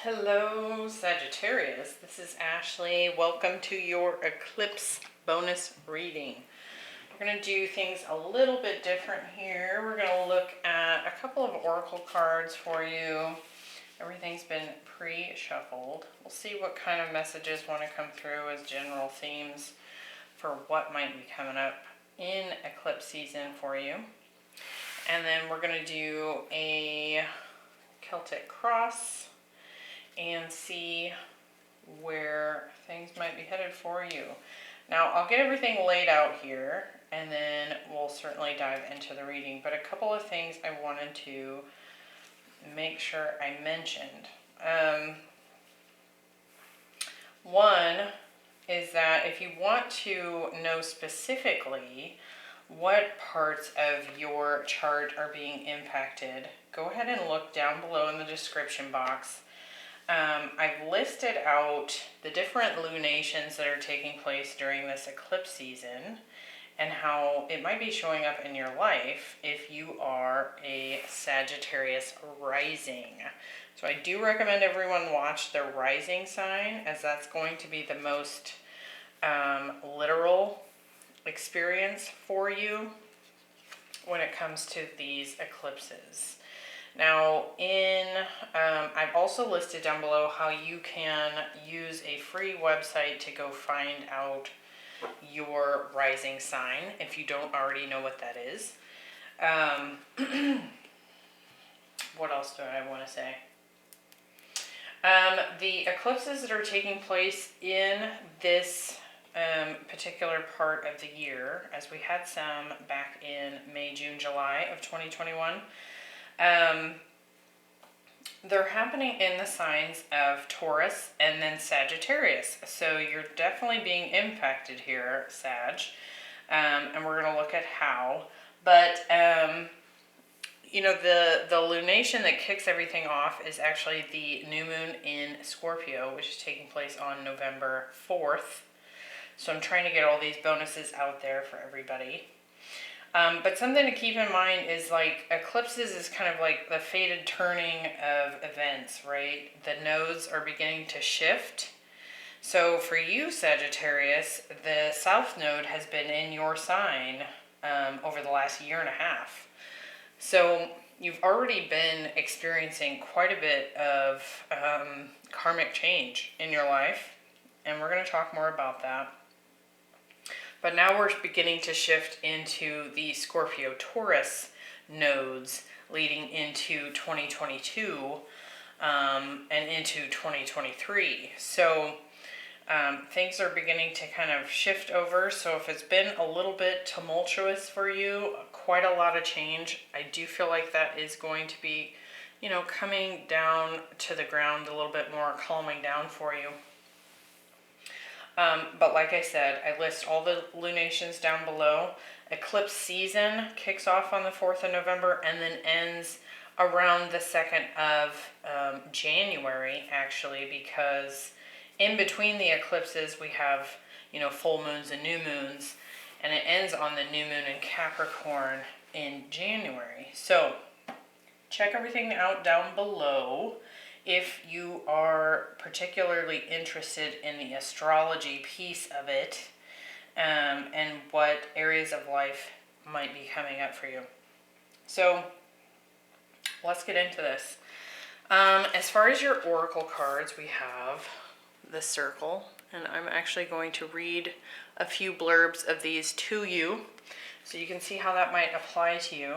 Hello Sagittarius, this is Ashley. Welcome to your eclipse bonus reading. We're going to do things a little bit different here. We're going to look at a couple of oracle cards for you. Everything's been pre-shuffled. We'll see what kind of messages want to come through as general themes for what might be coming up in eclipse season for you. And then we're going to do a Celtic cross and see where things might be headed for you. Now, I'll get everything laid out here, and then we'll certainly dive into the reading. But a couple of things I wanted to make sure I mentioned. One is that if you want to know specifically what parts of your chart are being impacted, go ahead and look down below in the description box. I've listed out the different lunations that are taking place during this eclipse season and how it might be showing up in your life if you are a Sagittarius rising. So I do recommend everyone watch their rising sign, as that's going to be the most literal experience for you when it comes to these eclipses. Now, I've also listed down below how you can use a free website to go find out your rising sign if you don't already know what that is. What else do I want to say? The eclipses that are taking place in this particular part of the year, as we had some back in May, June, July of 2021, they're happening in the signs of Taurus and then Sagittarius. So you're definitely being impacted here, Sag. And we're going to look at how. But, you know, the lunation that kicks everything off is actually the new moon in Scorpio, which is taking place on November 4th. So I'm trying to get all these bonuses out there for everybody. But something to keep in mind is, like, eclipses is kind of like the fated turning of events, right? The nodes are beginning to shift. So for you, Sagittarius, the South Node has been in your sign over the last year and a half. So you've already been experiencing quite a bit of karmic change in your life, and we're going to talk more about that. But now we're beginning to shift into the Scorpio-Taurus nodes leading into 2022 and into 2023. So things are beginning to kind of shift over. So if it's been a little bit tumultuous for you, quite a lot of change, I do feel like that is going to be, you know, coming down to the ground a little bit more, calming down for you. But like I said, I list all the lunations down below. Eclipse season kicks off on the 4th of November and then ends around the 2nd of January, actually, because in between the eclipses we have, you know, full moons and new moons, and it ends on the new moon in Capricorn in January. So check everything out down below if you are particularly interested in the astrology piece of it, and what areas of life might be coming up for you. So let's get into this. As far as your oracle cards, we have the Circle, and I'm actually going to read a few blurbs of these to you so you can see how that might apply to you.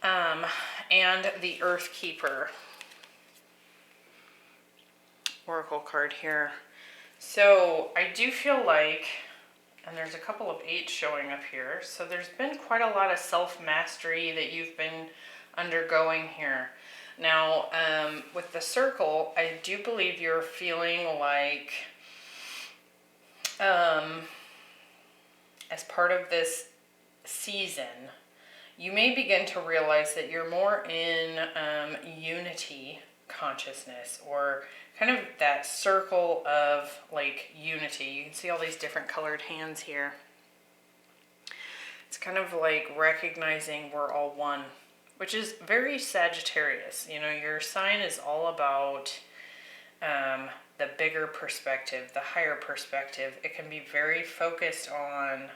And the Earth Keeper oracle card here. So I do feel like, and there's a couple of 8s showing up here, so there's been quite a lot of self-mastery that you've been undergoing here. Now, with the Circle, I do believe you're feeling like, as part of this season, you may begin to realize that you're more in unity consciousness, or kind of that circle of, like, unity. You can see all these different colored hands here. It's kind of like recognizing we're all one. which is very Sagittarius. You know, your sign is all about the bigger perspective, the higher perspective. It can be very focused on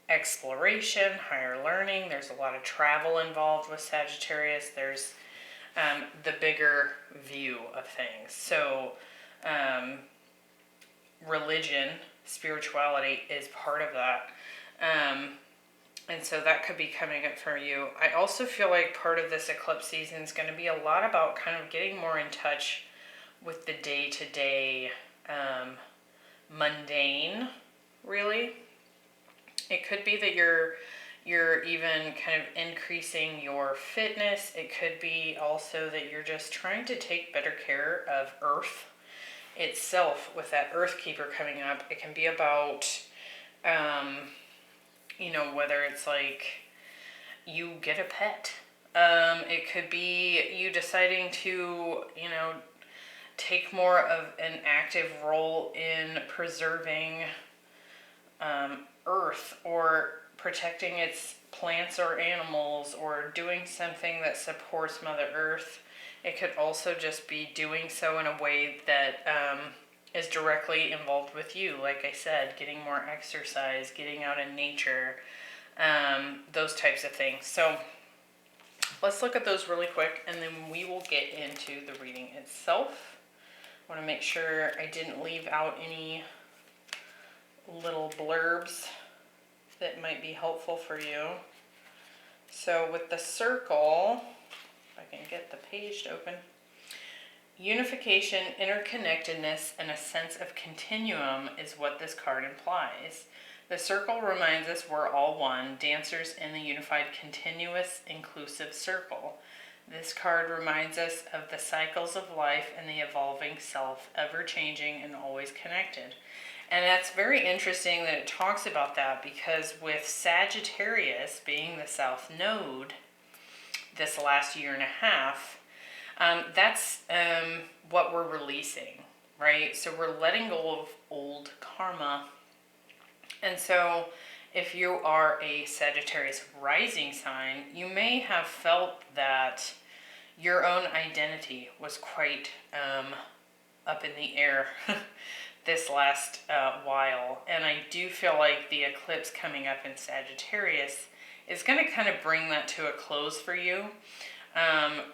exploration, higher learning. There's a lot of travel involved with Sagittarius. There's the bigger view of things. So religion, spirituality is part of that. And so that could be coming up for you. I also feel like part of this eclipse season is going to be a lot about kind of getting more in touch with the day-to-day mundane, really. It could be that you're even kind of increasing your fitness. It could be also that you're just trying to take better care of Earth itself with that Earth Keeper coming up. It can be about, you know, whether it's like you get a pet. It could be you deciding to, you know, take more of an active role in preserving Earth, or protecting its plants or animals, or doing something that supports Mother Earth. It could also just be doing so in a way that is directly involved with you. Like I said, getting more exercise, getting out in nature, those types of things. So let's look at those really quick, and then we will get into the reading itself. I want to make sure I didn't leave out any little blurbs that might be helpful for you. So with the circle, if I can get the page to open, unification, interconnectedness, and a sense of continuum is what this card implies. The circle reminds us we're all one, dancers in the unified, continuous, inclusive circle. This card reminds us of the cycles of life and the evolving self, ever-changing and always connected. And that's very interesting that it talks about that, because with Sagittarius being the South Node this last year and a half, that's what we're releasing, right? So we're letting go of old karma. And so if you are a Sagittarius rising sign, you may have felt that your own identity was quite up in the air this last while. And I do feel like the eclipse coming up in Sagittarius is going to kind of bring that to a close for you.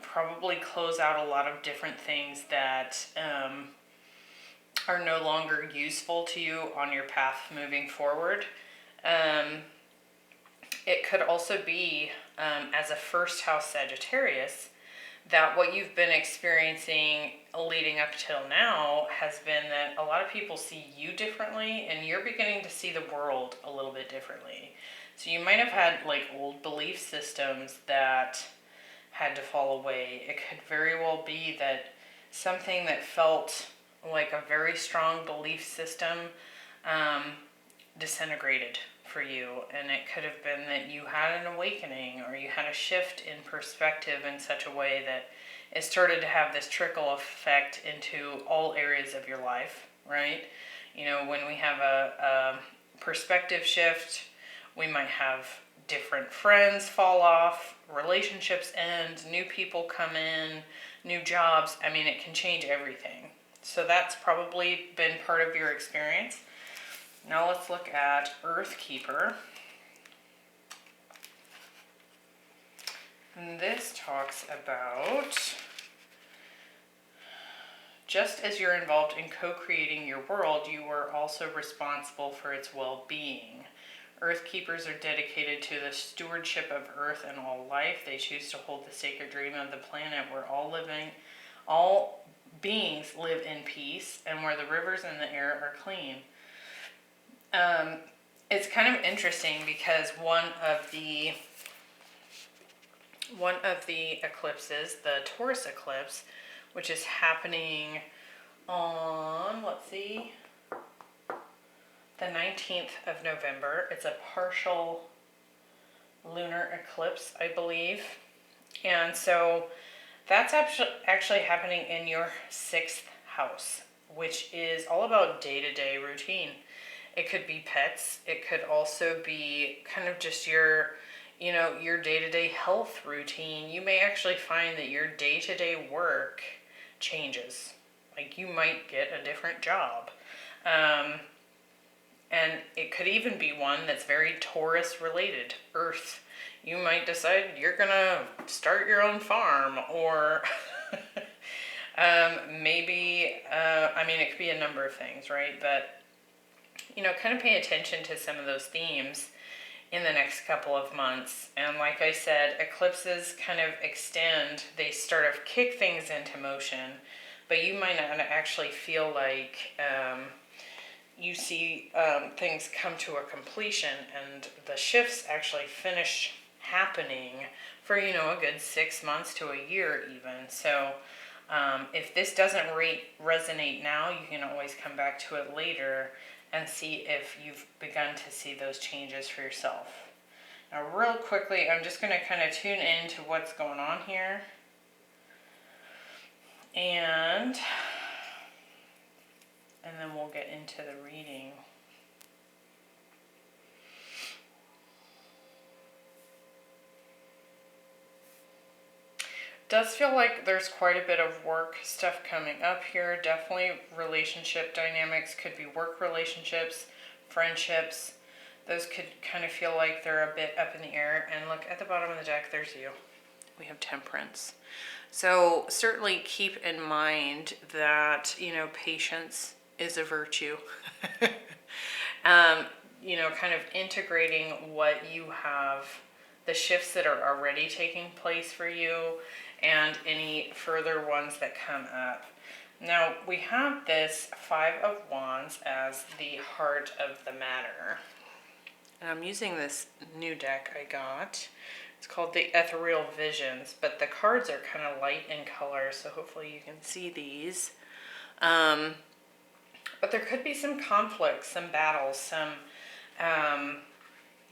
Probably close out a lot of different things that are no longer useful to you on your path moving forward. It could also be, as a first house Sagittarius, that what you've been experiencing leading up till now has been that a lot of people see you differently, and you're beginning to see the world a little bit differently. So you might have had like old belief systems that had to fall away. It could very well be that something that felt like a very strong belief system disintegrated for you, and it could have been that you had an awakening, or you had a shift in perspective in such a way that it started to have this trickle effect into all areas of your life, right? You know, when we have a perspective shift, we might have different friends fall off, relationships end, new people come in, new jobs. I mean, it can change everything. So that's probably been part of your experience. Now let's look at Earth Keeper. And this talks about, just as you're involved in co-creating your world, you are also responsible for its well-being. Earth Keepers are dedicated to the stewardship of Earth and all life. They choose to hold the sacred dream of the planet where all beings live in peace, and where the rivers and the air are clean. It's kind of interesting because one of the eclipses, the Taurus eclipse, which is happening on, let's see, the 19th of November. It's a partial lunar eclipse, I believe. And so that's actually happening in your 6th house, which is all about day-to-day routine. It could be pets. It could also be kind of just your you know, your day-to-day health routine. You may actually find that your day-to-day work changes. Like you might get a different job. And it could even be one that's very Taurus related, Earth. You might decide you're gonna start your own farm, or maybe, I mean, it could be a number of things, right? But, you know, kind of pay attention to some of those themes in the next couple of months. And like I said, eclipses kind of extend, they sort of kick things into motion, but you might not actually feel like you see things come to a completion, and the shifts actually finish happening for, you know, a good 6 months to a year even. So if this doesn't resonate now, you can always come back to it later and see if you've begun to see those changes for yourself. Now, real quickly, I'm just going to kind of tune into what's going on here. And then we'll get into the reading. Does feel like there's quite a bit of work stuff coming up here. Definitely relationship dynamics, could be work relationships, friendships. Those could kind of feel like they're a bit up in the air. And look at the bottom of the deck, there's you. We have Temperance. So certainly keep in mind that, you know, patience is a virtue. You know, kind of integrating what you have, the shifts that are already taking place for you, and any further ones that come up. Now, we have this Five of Wands as the heart of the matter. And I'm using this new deck I got. It's called the Ethereal Visions, but the cards are kind of light in color, so hopefully you can see these. But there could be some conflicts, some battles,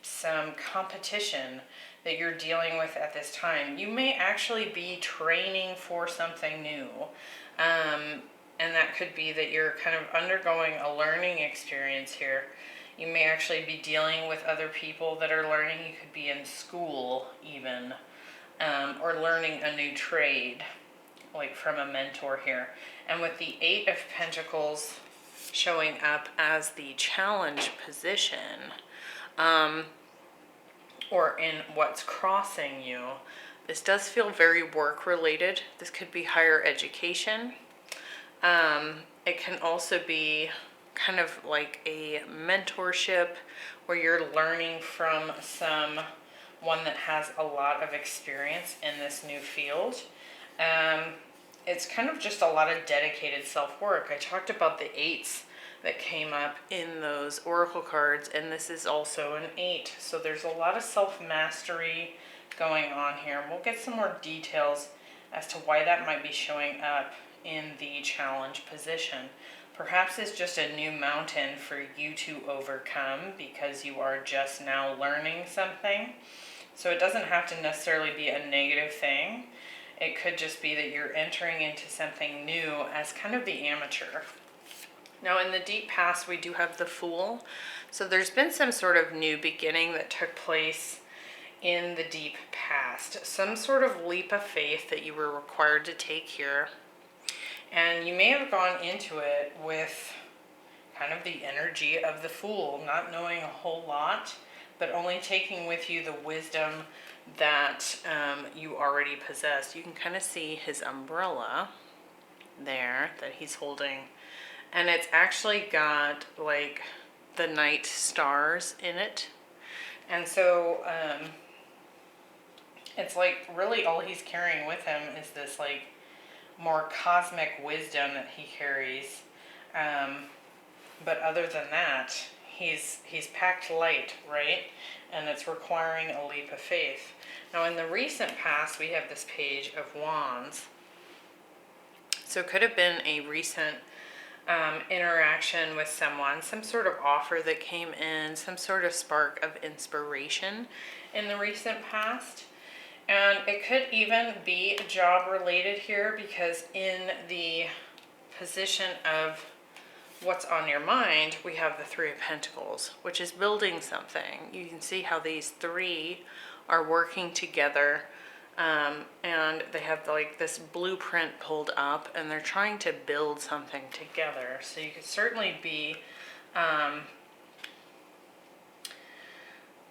some competition that you're dealing with at this time. You may actually be training for something new. And that could be that you're kind of undergoing a learning experience here. You may actually be dealing with other people that are learning. You could be in school even, or learning a new trade, like from a mentor here. And with the Eight of Pentacles showing up as the challenge position, or in what's crossing you, this does feel very work related. This could be higher education. It can also be kind of like a mentorship where you're learning from someone that has a lot of experience in this new field. It's kind of just a lot of dedicated self-work. I talked about the eights that came up in those oracle cards, and this is also an 8. So there's a lot of self-mastery going on here. And we'll get some more details as to why that might be showing up in the challenge position. Perhaps it's just a new mountain for you to overcome because you are just now learning something. So it doesn't have to necessarily be a negative thing. It could just be that you're entering into something new as kind of the amateur. Now in the deep past, we do have the Fool. So there's been some sort of new beginning that took place in the deep past. Some sort of leap of faith that you were required to take here. And you may have gone into it with kind of the energy of the Fool, not knowing a whole lot, but only taking with you the wisdom that you already possessed. You can kind of see his umbrella there that he's holding. And it's actually got like the night stars in it. And so it's like really all he's carrying with him is this like more cosmic wisdom that he carries. But other than that, he's packed light, right? And it's requiring a leap of faith. Now in the recent past, we have this Page of Wands. So it could have been a recent interaction with someone, some sort of offer that came in, some sort of spark of inspiration in the recent past. And it could even be job related here, because in the position of what's on your mind, we have the Three of Pentacles, which is building something. You can see how these three are working together, and they have like this blueprint pulled up and they're trying to build something together. So you could certainly be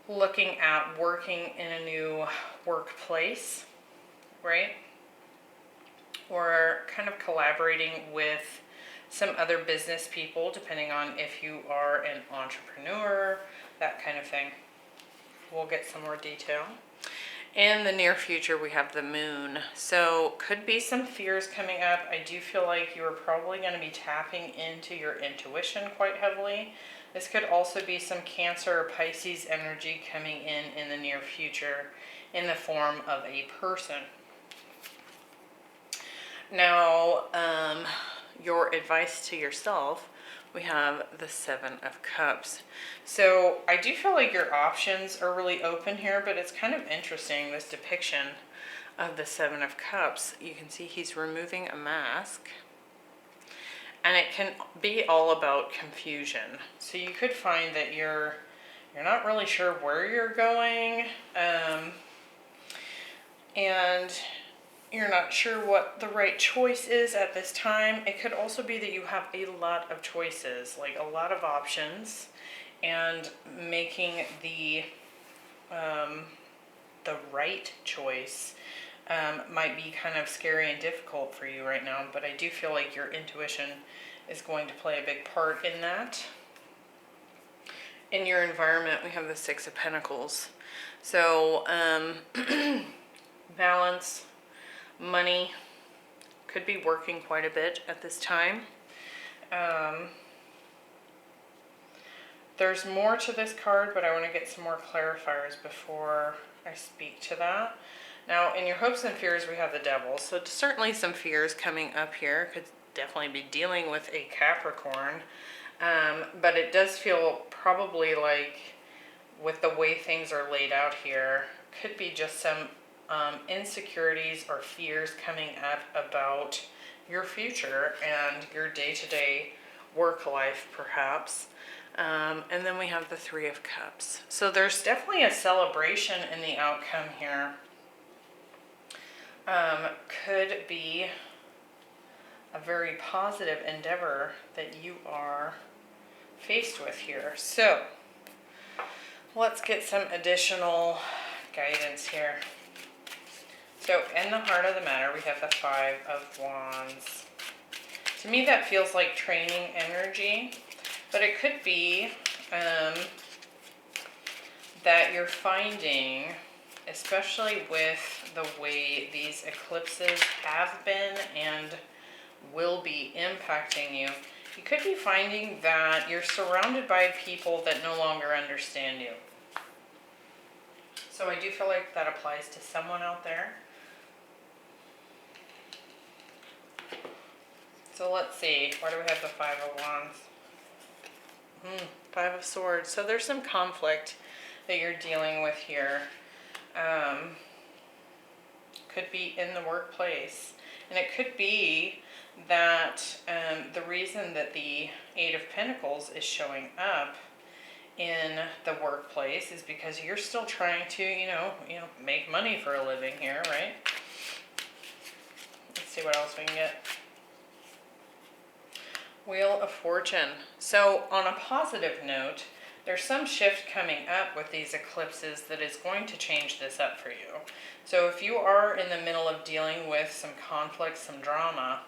looking at working in a new workplace, right? Or kind of collaborating with some other business people, depending on if you are an entrepreneur, that kind of thing. We'll get some more detail. In the near future, we have the moon. So could be some fears coming up. I do feel like you are probably going to be tapping into your intuition quite heavily. This could also be some Cancer or Pisces energy coming in the near future in the form of a person. Now, your advice to yourself, we have the Seven of Cups. So I do feel like your options are really open here, but it's kind of interesting, this depiction of the Seven of Cups. You can see he's removing a mask, and it can be all about confusion. So you could find that you're not really sure where you're going, and you're not sure what the right choice is at this time. It could also be that you have a lot of choices, like a lot of options, and making the right choice might be kind of scary and difficult for you right now, but I do feel like your intuition is going to play a big part in that. In your environment, we have the Six of Pentacles. So balance, money could be working quite a bit at this time. There's more to this card, but I want to get some more clarifiers before I speak to that. Now, in your hopes and fears, we have the Devil. So certainly some fears coming up here. Could definitely be dealing with a Capricorn. But it does feel probably like, with the way things are laid out here, could be just some insecurities or fears coming up about your future and your day-to-day work life, perhaps. And then we have the Three of Cups. So there's definitely a celebration in the outcome here. Could be a very positive endeavor that you are faced with here. So let's get some additional guidance here. So in the heart of the matter, we have the Five of Wands. To me, that feels like training energy, but it could be that you're finding, especially with the way these eclipses have been and will be impacting you, you could be finding that you're surrounded by people that no longer understand you. So I do feel like that applies to someone out there. So let's see, where do we have the Five of Wands? Five of Swords. So there's some conflict that you're dealing with here. Could be in the workplace. And it could be that the reason that the Eight of Pentacles is showing up in the workplace is because you're still trying to, make money for a living here, right? Let's see what else we can get. Wheel of Fortune. So on a positive note, there's some shift coming up with these eclipses that is going to change this up for you. So if you are in the middle of dealing with some conflict, some drama,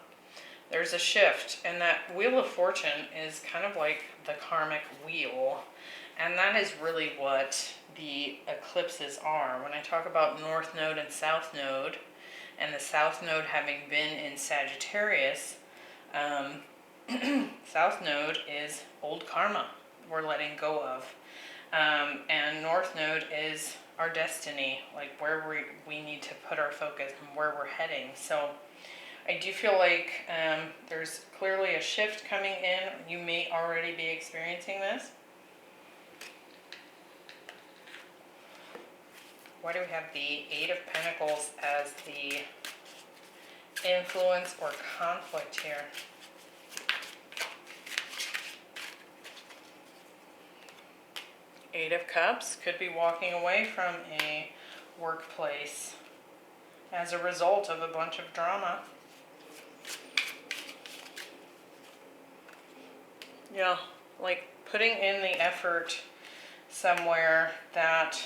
there's a shift, and that Wheel of Fortune is kind of like the karmic wheel, and that is really what the eclipses are. When I talk about North Node and South Node, and the South Node having been in Sagittarius, South Node is old karma we're letting go of, and North Node is our destiny, like where we need to put our focus and where we're heading. So I do feel like there's clearly a shift coming in. You may already be experiencing this. Why do we have the Eight of Pentacles as the influence or conflict here? Eight of Cups could be walking away from a workplace as a result of a bunch of drama. Yeah, like putting in the effort somewhere that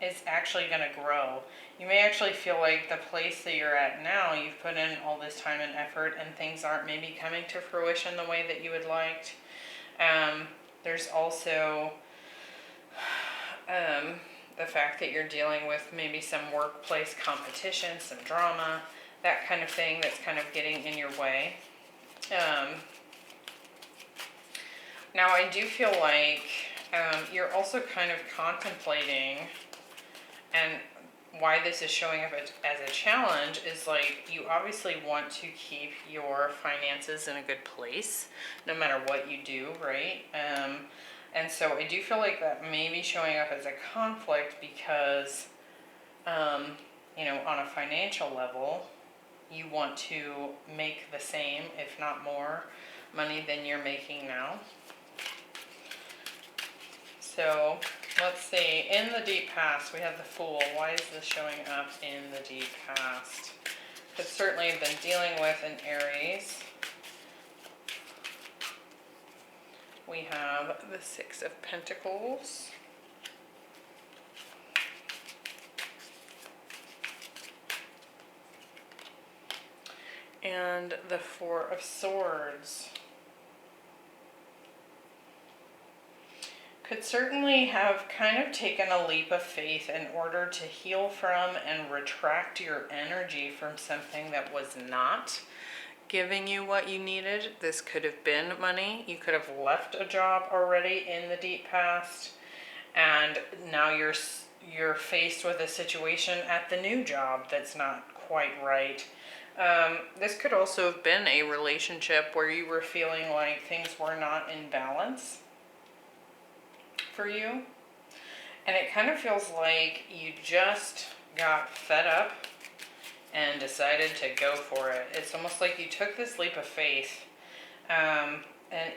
is actually going to grow. You may actually feel like the place that you're at now, you've put in all this time and effort and things aren't maybe coming to fruition the way that you would like. There's also the fact that you're dealing with maybe some workplace competition, some drama, that kind of thing that's kind of getting in your way. Now I do feel like you're also kind of contemplating, and why this is showing up as a challenge is like you obviously want to keep your finances in a good place no matter what you do, right? And so I do feel like that may be showing up as a conflict because, you know, on a financial level, you want to make the same, if not more, money than you're making now. So let's see, in the deep past, we have the Fool. Why is this showing up in the deep past? Could certainly have been dealing with an Aries. We have the Six of Pentacles. And the Four of Swords. Could certainly have kind of taken a leap of faith in order to heal from and retract your energy from something that was not giving you what you needed. This could have been money. You could have left a job already in the deep past, and now you're faced with a situation at the new job that's not quite right. This could also have been a relationship where you were feeling like things were not in balance for you, and it kind of feels like you just got fed up and decided to go for it. It's almost like you took this leap of faith, and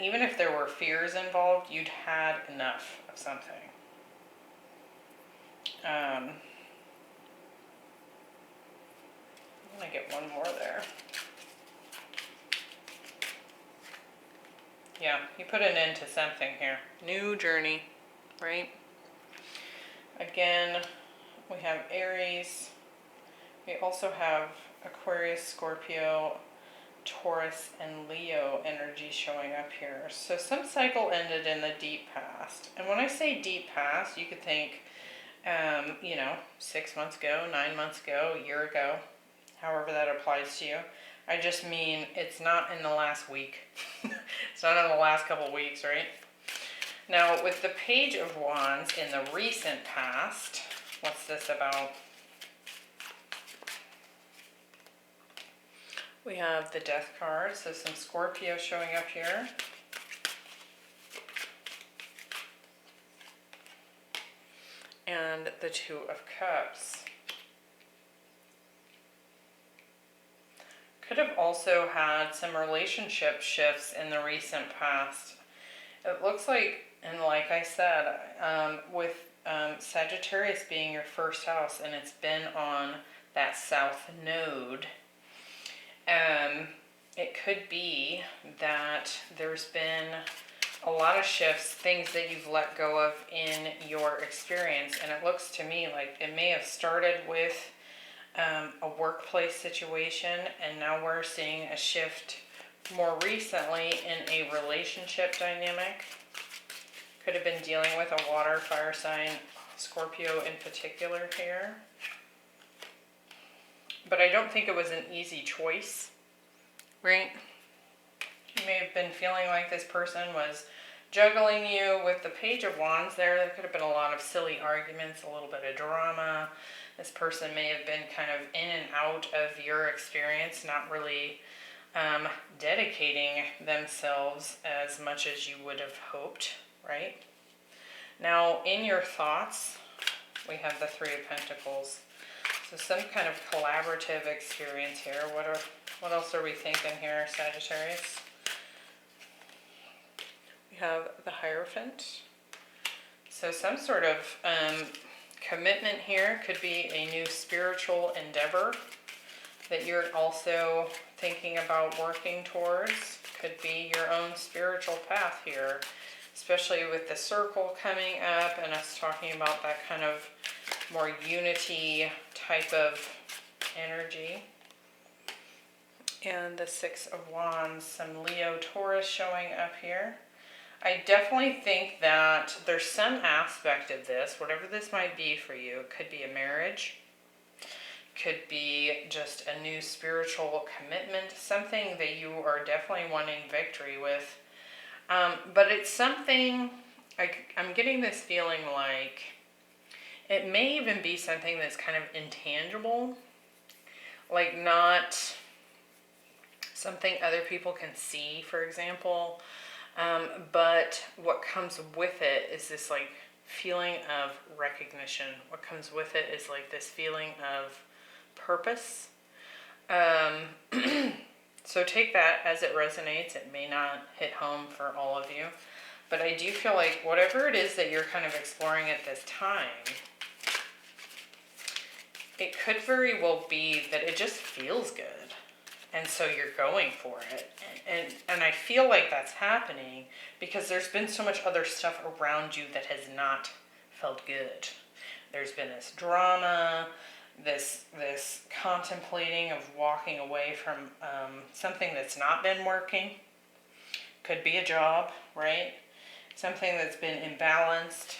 even if there were fears involved, you'd had enough of something. I'm gonna get one more there. Yeah, you put an end to something here. New journey, right? Again, we have Aries. We also have Aquarius, Scorpio, Taurus, and Leo energy showing up here. So some cycle ended in the deep past. And when I say deep past, you could think, you know, 6 months ago, 9 months ago, a year ago, however that applies to you. I just mean it's not in the last week. It's not in the last couple of weeks, right? Now, with the Page of Wands in the recent past, what's this about? We have the Death card, so some Scorpio showing up here. And the Two of Cups. Could have also had some relationship shifts in the recent past. It looks like, and like I said, with Sagittarius being your first house and it's been on that south node, it could be that there's been a lot of shifts, things that you've let go of in your experience. And it looks to me like it may have started with a workplace situation, and now we're seeing a shift more recently in a relationship dynamic. Could have been dealing with a water, fire sign, Scorpio in particular here. But I don't think it was an easy choice, right? You may have been feeling like this person was juggling you with the Page of Wands there. There could have been a lot of silly arguments, a little bit of drama. This person may have been kind of in and out of your experience, not really dedicating themselves as much as you would have hoped, right? Now, in your thoughts, we have the Three of Pentacles. So some kind of collaborative experience here. What else are we thinking here, Sagittarius? We have the Hierophant. So some sort of commitment here. Could be a new spiritual endeavor that you're also thinking about working towards. Could be your own spiritual path here, especially with the circle coming up and us talking about that kind of more unity type of energy. And the Six of Wands, some Leo, Taurus showing up here. I definitely think that there's some aspect of this, whatever this might be for you. It could be a marriage, could be just a new spiritual commitment, something that you are definitely wanting victory with. But it's something, I'm getting this feeling like it may even be something that's kind of intangible, like not something other people can see, for example. But what comes with it is this like feeling of recognition. What comes with it is like this feeling of purpose. So take that as it resonates. It may not hit home for all of you, but I do feel like whatever it is that you're kind of exploring at this time, it could very well be that it just feels good. And so you're going for it. And I feel like that's happening because there's been so much other stuff around you that has not felt good. There's been this drama, this contemplating of walking away from something that's not been working. Could be a job, right? Something that's been imbalanced.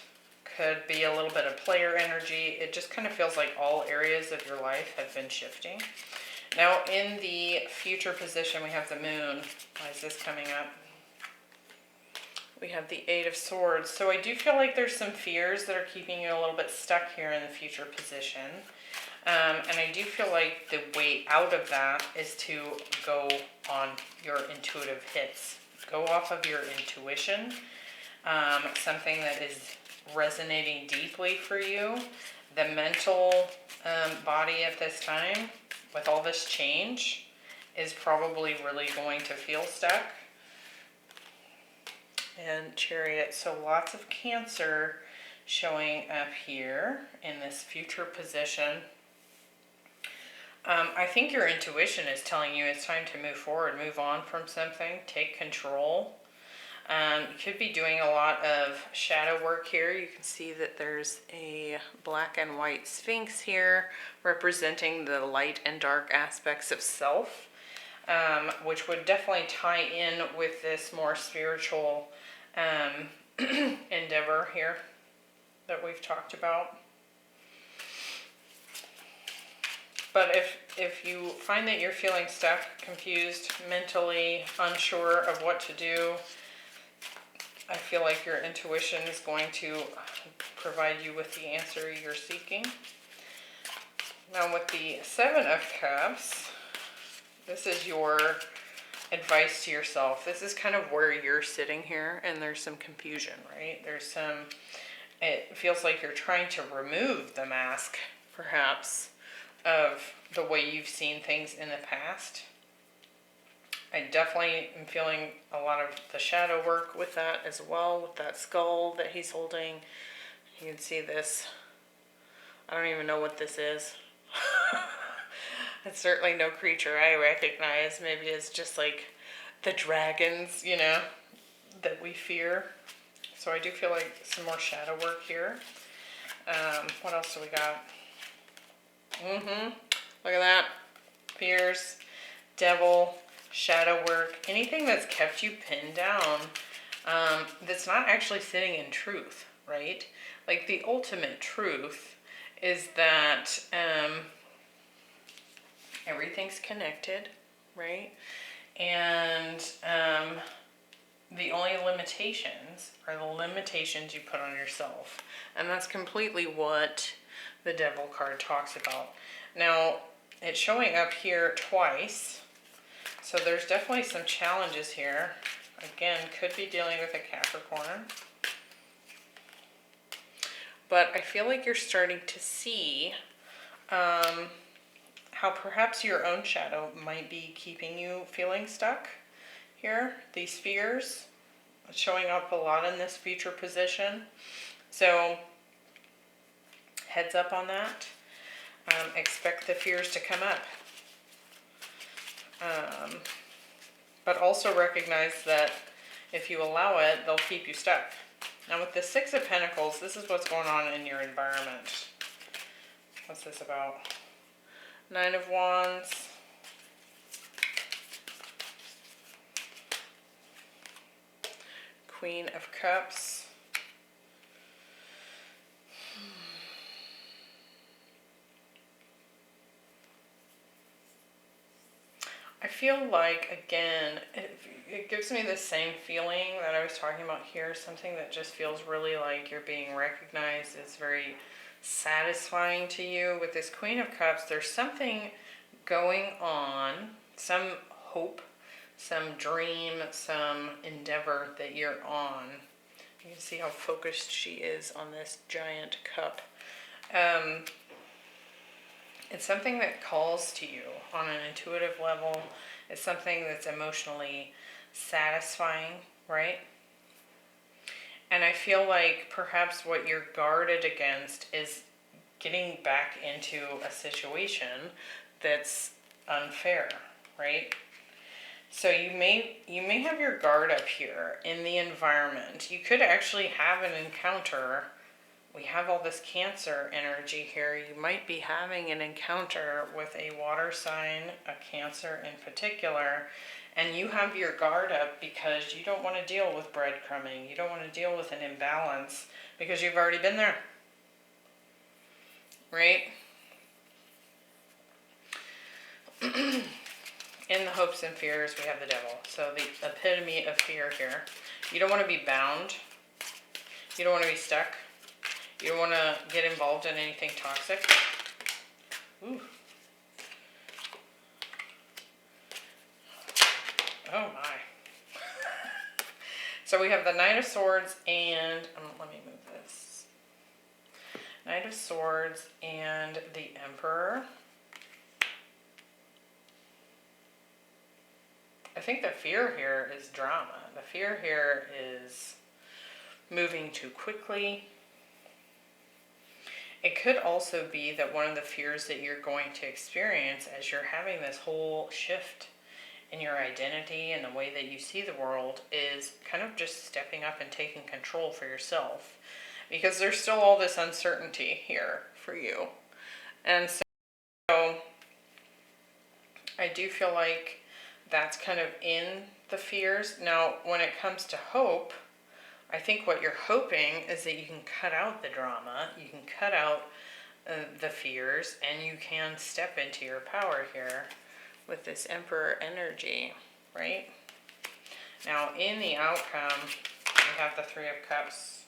Could be a little bit of player energy. It just kind of feels like all areas of your life have been shifting. Now, in the future position, we have the moon. Why is this coming up? We have the Eight of Swords. So I do feel like there's some fears that are keeping you a little bit stuck here in the future position. And I do feel like the way out of that is to go on your intuitive hits. Go off of your intuition. Something that is resonating deeply for you. The mental body at this time, with all this change, is probably really going to feel stuck. And Chariot, so lots of Cancer showing up here in this future position. I think your intuition is telling you it's time to move forward, move on from something, take control. You could be doing a lot of shadow work here. You can see that there's a black and white sphinx here representing the light and dark aspects of self, which would definitely tie in with this more spiritual endeavor here that we've talked about. But if you find that you're feeling stuck, confused, mentally unsure of what to do, I feel like your intuition is going to provide you with the answer you're seeking. Now with the Seven of Cups, this is your advice to yourself. This is kind of where you're sitting here, and there's some confusion, right? It feels like you're trying to remove the mask, perhaps, of the way you've seen things in the past. I definitely am feeling a lot of the shadow work with that as well, with that skull that he's holding. You can see this. I don't even know what this is. It's certainly no creature I recognize. Maybe it's just like the dragons, you know, that we fear. So I do feel like some more shadow work here. What else do we got? Look at that. Fears, devil, shadow work, anything that's kept you pinned down, that's not actually sitting in truth, right? Like the ultimate truth is that everything's connected, right? And the only limitations are the limitations you put on yourself. And that's completely what the Devil card talks about. Now, it's showing up here twice. So there's definitely some challenges here. Again, could be dealing with a Capricorn. But I feel like you're starting to see how perhaps your own shadow might be keeping you feeling stuck here. These fears showing up a lot in this future position. So heads up on that. Expect the fears to come up. But also recognize that if you allow it, they'll keep you stuck. Now with the Six of Pentacles, this is what's going on in your environment. What's this about? Nine of Wands. Queen of Cups. I feel like, again, it gives me the same feeling that I was talking about here. Something that just feels really like you're being recognized. It's very satisfying to you. With this Queen of Cups, there's something going on, some hope, some dream, some endeavor that you're on. You can see how focused she is on this giant cup. It's something that calls to you on an intuitive level. It's something that's emotionally satisfying, right? And I feel like perhaps what you're guarded against is getting back into a situation that's unfair, right? So you may have your guard up here in the environment. You could actually have an encounter. We have all this Cancer energy here. You might be having an encounter with a water sign, a Cancer in particular, and you have your guard up because you don't want to deal with breadcrumbing. You don't want to deal with an imbalance because you've already been there, right? In the hopes and fears, we have the Devil. So the epitome of fear here. You don't want to be bound. You don't want to be stuck. You don't want to get involved in anything toxic. Ooh. Oh my. So we have the Knight of Swords and, let me move this. Knight of Swords and the Emperor. I think the fear here is drama. The fear here is moving too quickly. It could also be that one of the fears that you're going to experience as you're having this whole shift in your identity and the way that you see the world is kind of just stepping up and taking control for yourself. Because there's still all this uncertainty here for you. And so I do feel like that's kind of in the fears. Now, when it comes to hope, I think what you're hoping is that you can cut out the drama, you can cut out the fears, and you can step into your power here with this Emperor energy, right? Now, in the outcome, we have the Three of Cups.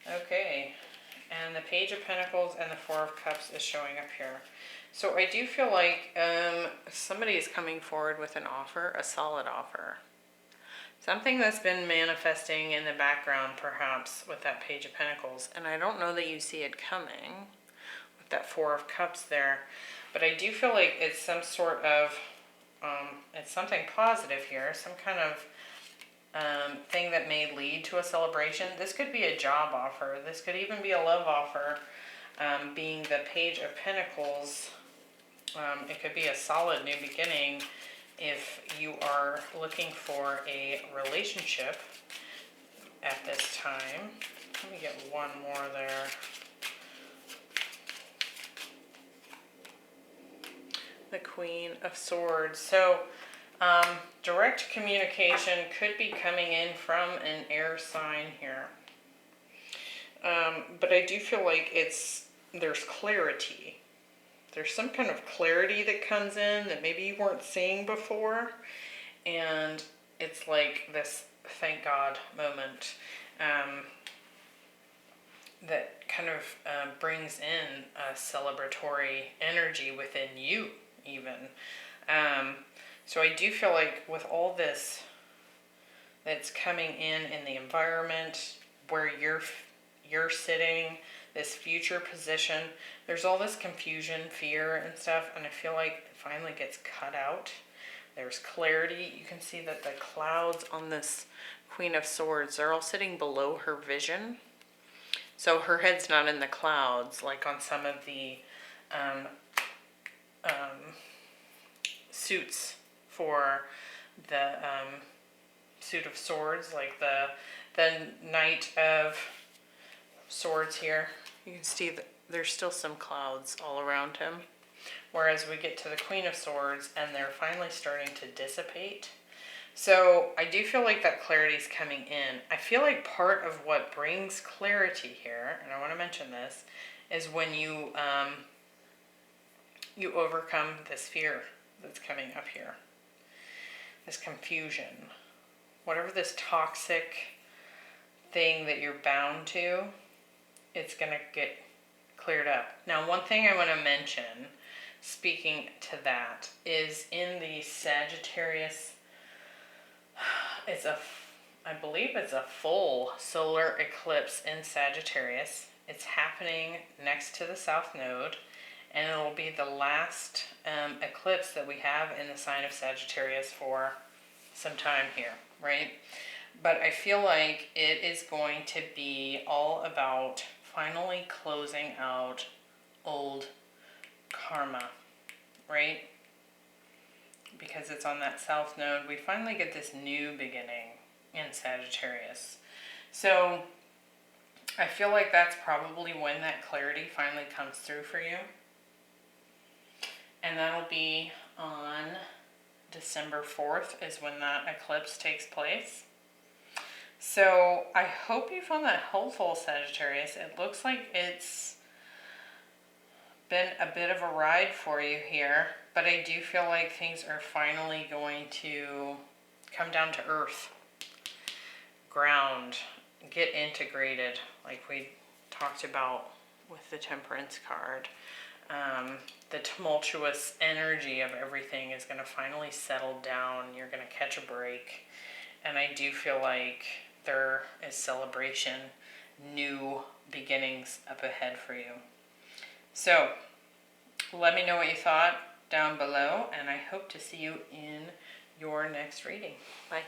Okay, and the Page of Pentacles and the Four of Cups is showing up here. So I do feel like somebody is coming forward with an offer, a solid offer. Something that's been manifesting in the background, perhaps, with that Page of Pentacles. And I don't know that you see it coming with that Four of Cups there. But I do feel like it's some sort of, it's something positive here. Some kind of thing that may lead to a celebration. This could be a job offer. This could even be a love offer. Being the Page of Pentacles, it could be a solid new beginning. If you are looking for a relationship at this time, let me get one more there. The Queen of Swords. So, direct communication could be coming in from an air sign here. But I do feel like there's clarity. There's some kind of clarity that comes in that maybe you weren't seeing before. And it's like this thank God moment that kind of brings in a celebratory energy within you even. So I do feel like with all this that's coming in the environment where you're sitting, this future position, there's all this confusion, fear and stuff, and I feel like it finally gets cut out. There's clarity. You can see that the clouds on this Queen of Swords, they're all sitting below her vision. So her head's not in the clouds like on some of the suits for the suit of swords, like the Knight of Swords here. You can see that there's still some clouds all around him. Whereas we get to the Queen of Swords and they're finally starting to dissipate. So I do feel like that clarity is coming in. I feel like part of what brings clarity here, and I want to mention this, is when you you overcome this fear that's coming up here, this confusion, whatever this toxic thing that you're bound to, it's going to get cleared up. Now, one thing I want to mention, speaking to that, is in the Sagittarius, I believe it's a full solar eclipse in Sagittarius. It's happening next to the South Node, and it'll be the last eclipse that we have in the sign of Sagittarius for some time here, right? But I feel like it is going to be all about finally closing out old karma, right? Because it's on that South Node, we finally get this new beginning in Sagittarius. So I feel like that's probably when that clarity finally comes through for you. And that'll be on December 4th is when that eclipse takes place. So I hope you found that helpful, Sagittarius. It looks like it's been a bit of a ride for you here, but I do feel like things are finally going to come down to earth, ground, get integrated, like we talked about with the Temperance card. The tumultuous energy of everything is going to finally settle down. You're going to catch a break. And I do feel like there is celebration, new beginnings up ahead for you. So let me know what you thought down below, and I hope to see you in your next reading. Bye.